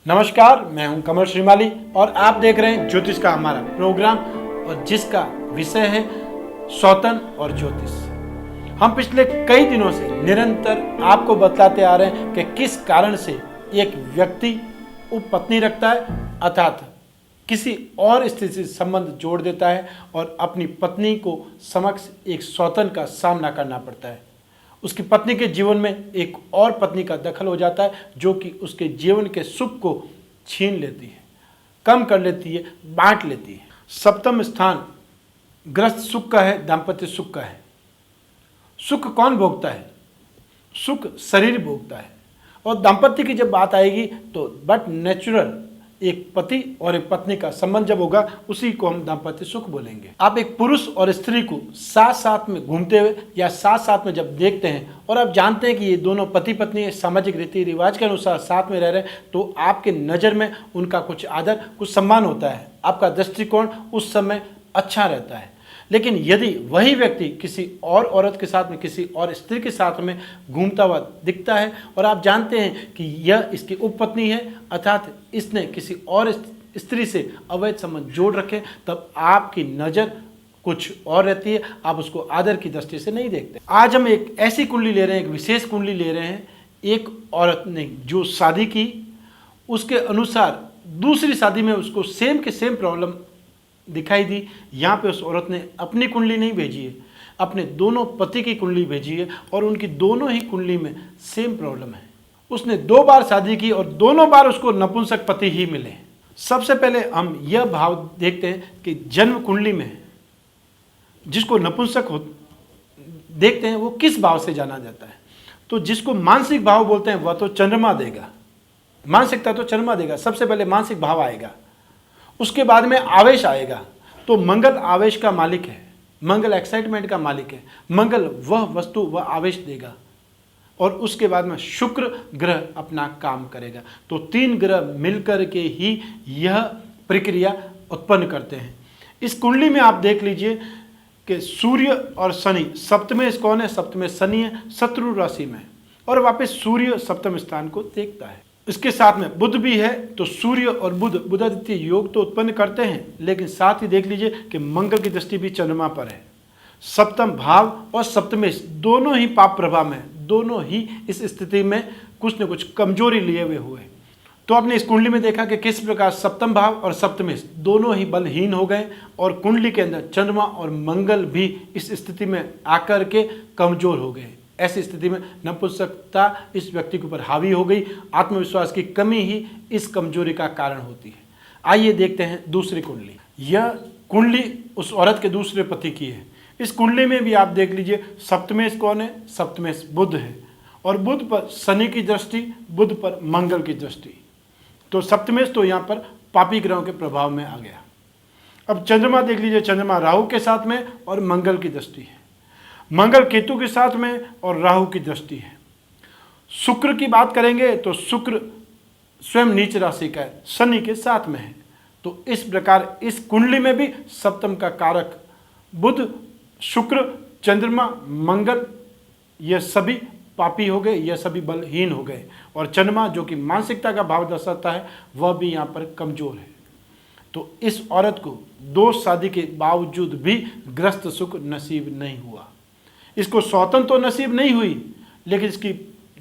नमस्कार, मैं हूं कमल श्रीमाली और आप देख रहे हैं ज्योतिष का हमारा प्रोग्राम और जिसका विषय है सौतन और ज्योतिष। हम पिछले कई दिनों से निरंतर आपको बतलाते आ रहे हैं कि किस कारण से एक व्यक्ति उपपत्नी रखता है अर्थात किसी और स्त्री से संबंध जोड़ देता है और अपनी पत्नी को समक्ष एक सौतन का सामना करना पड़ता है। उसकी पत्नी के जीवन में एक और पत्नी का दखल हो जाता है जो कि उसके जीवन के सुख को छीन लेती है, कम कर लेती है, बांट लेती है। सप्तम स्थान ग्रस्त सुख का है, दाम्पत्य सुख का है। सुख कौन भोगता है? सुख शरीर भोगता है। और दाम्पत्य की जब बात आएगी तो बट नेचुरल एक पति और एक पत्नी का संबंध जब होगा उसी को हम दाम्पत्य सुख बोलेंगे। आप एक पुरुष और स्त्री को साथ साथ में घूमते हुए या साथ साथ में जब देखते हैं और आप जानते हैं कि ये दोनों पति पत्नी सामाजिक रीति रिवाज के अनुसार साथ में रह रहे हैं तो आपके नज़र में उनका कुछ आदर, कुछ सम्मान होता है। आपका दृष्टिकोण उस समय अच्छा रहता है। लेकिन यदि वही व्यक्ति किसी और औरत के साथ में, किसी और स्त्री के साथ में घूमता हुआ दिखता है और आप जानते हैं कि यह इसकी उपपत्नी है अर्थात इसने किसी और स्त्री से अवैध संबंध जोड़ रखे, तब आपकी नज़र कुछ और रहती है, आप उसको आदर की दृष्टि से नहीं देखते। आज हम एक ऐसी कुंडली ले रहे हैं, एक विशेष कुंडली ले रहे हैं। एक औरत ने जो शादी की उसके अनुसार दूसरी शादी में उसको सेम के सेम प्रॉब्लम दिखाई दी। यहाँ पे उस औरत ने अपनी कुंडली नहीं भेजी है, अपने दोनों पति की कुंडली भेजी है और उनकी दोनों ही कुंडली में सेम प्रॉब्लम है। उसने 2 बार शादी की और दोनों बार उसको नपुंसक पति ही मिले। सबसे पहले हम यह भाव देखते हैं कि जन्म कुंडली में जिसको नपुंसक हो देखते हैं वो किस भाव से जाना जाता है। तो जिसको मानसिक भाव बोलते हैं वह तो चंद्रमा देगा, मानसिकता तो चंद्रमा देगा। सबसे पहले मानसिक भाव आएगा, उसके बाद में आवेश आएगा। तो मंगल आवेश का मालिक है, मंगल एक्साइटमेंट का मालिक है। मंगल वह वस्तु वह आवेश देगा और उसके बाद में शुक्र ग्रह अपना काम करेगा। तो 3 ग्रह मिलकर के ही यह प्रक्रिया उत्पन्न करते हैं। इस कुंडली में आप देख लीजिए कि सूर्य और शनि सप्तमें कौन है? सप्तमें शनि है, शत्रु राशि में, और वापस सूर्य सप्तम स्थान को देखता है। इसके साथ में बुध भी है। तो सूर्य और बुध बुधादित्य योग तो उत्पन्न करते हैं, लेकिन साथ ही देख लीजिए कि मंगल की दृष्टि भी चंद्रमा पर है। सप्तम भाव और सप्तमेश दोनों ही पाप प्रभाव में, दोनों ही इस स्थिति में कुछ न कुछ कमजोरी लिए हुए हैं। तो आपने इस कुंडली में देखा कि किस प्रकार सप्तम भाव और सप्तमेश दोनों ही बलहीन हो गए और कुंडली के अंदर चंद्रमा और मंगल भी इस स्थिति में आकर के कमजोर हो गए। ऐसी स्थिति में नपुंसकता इस व्यक्ति के ऊपर हावी हो गई। आत्मविश्वास की कमी ही इस कमजोरी का कारण होती है। आइए देखते हैं दूसरी कुंडली। यह कुंडली उस औरत के दूसरे पति की है। इस कुंडली में भी आप देख लीजिए सप्तमेश कौन है? सप्तमेश बुध है और बुध पर शनि की दृष्टि, बुध पर मंगल की दृष्टि। तो सप्तमेश तो यहाँ पर पापी ग्रहों के प्रभाव में आ गया। अब चंद्रमा देख लीजिए, चंद्रमा राहु के साथ में और मंगल की दृष्टि है, मंगल केतु के साथ में और राहु की दृष्टि है। शुक्र की बात करेंगे तो शुक्र स्वयं नीच राशि का है, शनि के साथ में है। तो इस प्रकार इस कुंडली में भी सप्तम का कारक बुध, शुक्र, चंद्रमा, मंगल यह सभी पापी हो गए, यह सभी बलहीन हो गए और चंद्रमा जो कि मानसिकता का भाव दर्शाता है वह भी यहाँ पर कमजोर है। तो इस औरत को 2 शादी के बावजूद भी ग्रस्त सुख नसीब नहीं हुआ। इसको सौतन तो नसीब नहीं हुई, लेकिन इसकी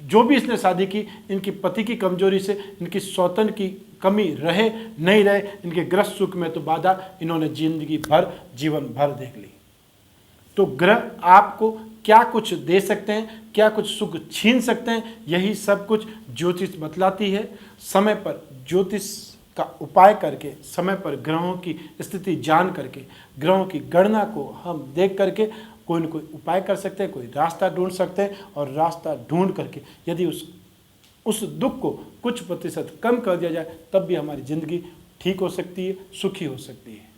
जो भी इसने शादी की, इनकी पति की कमजोरी से इनकी सौतन की कमी रहे नहीं रहे, इनके ग्रस्त सुख में तो बाधा इन्होंने जिंदगी भर, जीवन भर देख ली। तो ग्रह आपको क्या कुछ दे सकते हैं, क्या कुछ सुख छीन सकते हैं, यही सब कुछ ज्योतिष बतलाती है। समय पर ज्योतिष का उपाय करके, समय पर ग्रहों की स्थिति जान करके, ग्रहों की गणना को हम देख करके कोई न कोई उपाय कर सकते हैं, कोई रास्ता ढूंढ सकते हैं और रास्ता ढूंढ करके यदि उस दुख को कुछ प्रतिशत कम कर दिया जाए तब भी हमारी ज़िंदगी ठीक हो सकती है, सुखी हो सकती है।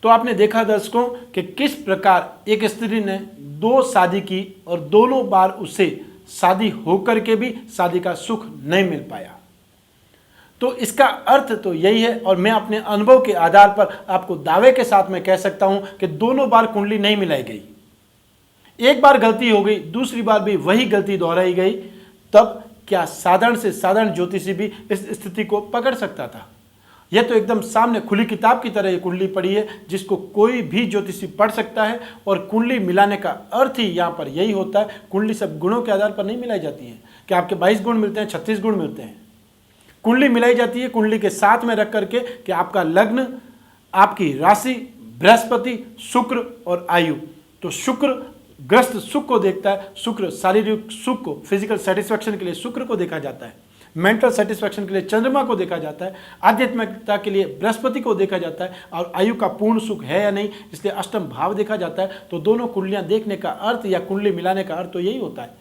तो आपने देखा दर्शकों कि किस प्रकार एक स्त्री ने 2 शादी की और दोनों बार उसे शादी होकर के भी शादी का सुख नहीं मिल पाया। तो इसका अर्थ तो यही है और मैं अपने अनुभव के आधार पर आपको दावे के साथ में कह सकता हूं कि दोनों बार कुंडली नहीं मिलाई गई। एक बार गलती हो गई, दूसरी बार भी वही गलती दोहराई गई, तब क्या साधारण से साधारण ज्योतिषी भी इस स्थिति को पकड़ सकता था? यह तो एकदम सामने खुली किताब की तरह ये कुंडली पड़ी है, जिसको कोई भी ज्योतिषी पढ़ सकता है। और कुंडली मिलाने का अर्थ ही यहाँ पर यही होता है। कुंडली सब गुणों के आधार पर नहीं मिलाई जाती है कि आपके 22 गुण मिलते हैं, 36 गुण मिलते हैं। कुंडली मिलाई जाती है कुंडली के साथ में रख करके कि आपका लग्न, आपकी राशि, बृहस्पति, शुक्र और आयु। तो शुक्र ग्रस्त सुख को देखता है। शुक्र शारीरिक सुख को, फिजिकल सेटिस्फैक्शन के लिए शुक्र को देखा जाता है। मेंटल सेटिस्फैक्शन के लिए चंद्रमा को देखा जाता है। आध्यात्मिकता के लिए बृहस्पति को देखा जाता है। और आयु का पूर्ण सुख है या नहीं, इसलिए अष्टम भाव देखा जाता है। तो दोनों कुंडलियां देखने का अर्थ या कुंडली मिलाने का अर्थ तो यही होता है।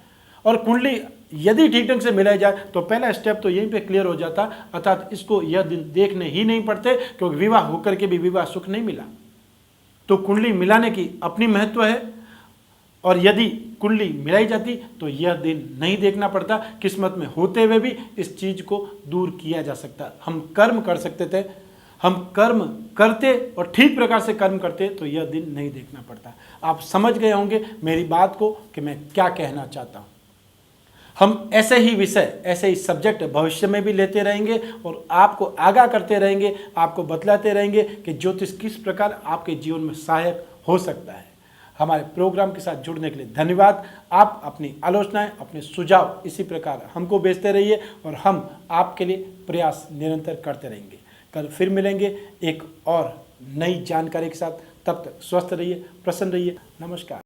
और कुंडली यदि ठीक ढंग से मिलाई जाए तो पहला स्टेप तो यहीं पे क्लियर हो जाता, अर्थात इसको यह दिन देखने ही नहीं पड़ते, क्योंकि विवाह होकर के भी विवाह सुख नहीं मिला। तो कुंडली मिलाने की अपनी महत्व है। और यदि कुंडली मिलाई जाती तो यह दिन नहीं देखना पड़ता। किस्मत में होते हुए भी इस चीज को दूर किया जा सकता। हम कर्म कर सकते थे, हम कर्म करते और ठीक प्रकार से कर्म करते तो यह दिन नहीं देखना पड़ता। आप समझ गए होंगे मेरी बात को कि मैं क्या कहना चाहता हूं। हम ऐसे ही विषय, ऐसे ही सब्जेक्ट भविष्य में भी लेते रहेंगे और आपको आगाह करते रहेंगे, आपको बतलाते रहेंगे कि ज्योतिष किस प्रकार आपके जीवन में सहायक हो सकता है। हमारे प्रोग्राम के साथ जुड़ने के लिए धन्यवाद। आप अपनी आलोचनाएं, अपने सुझाव इसी प्रकार हमको भेजते रहिए और हम आपके लिए प्रयास निरंतर करते रहेंगे। कल फिर मिलेंगे एक और नई जानकारी के साथ। तब तक स्वस्थ रहिए, प्रसन्न रहिए। नमस्कार।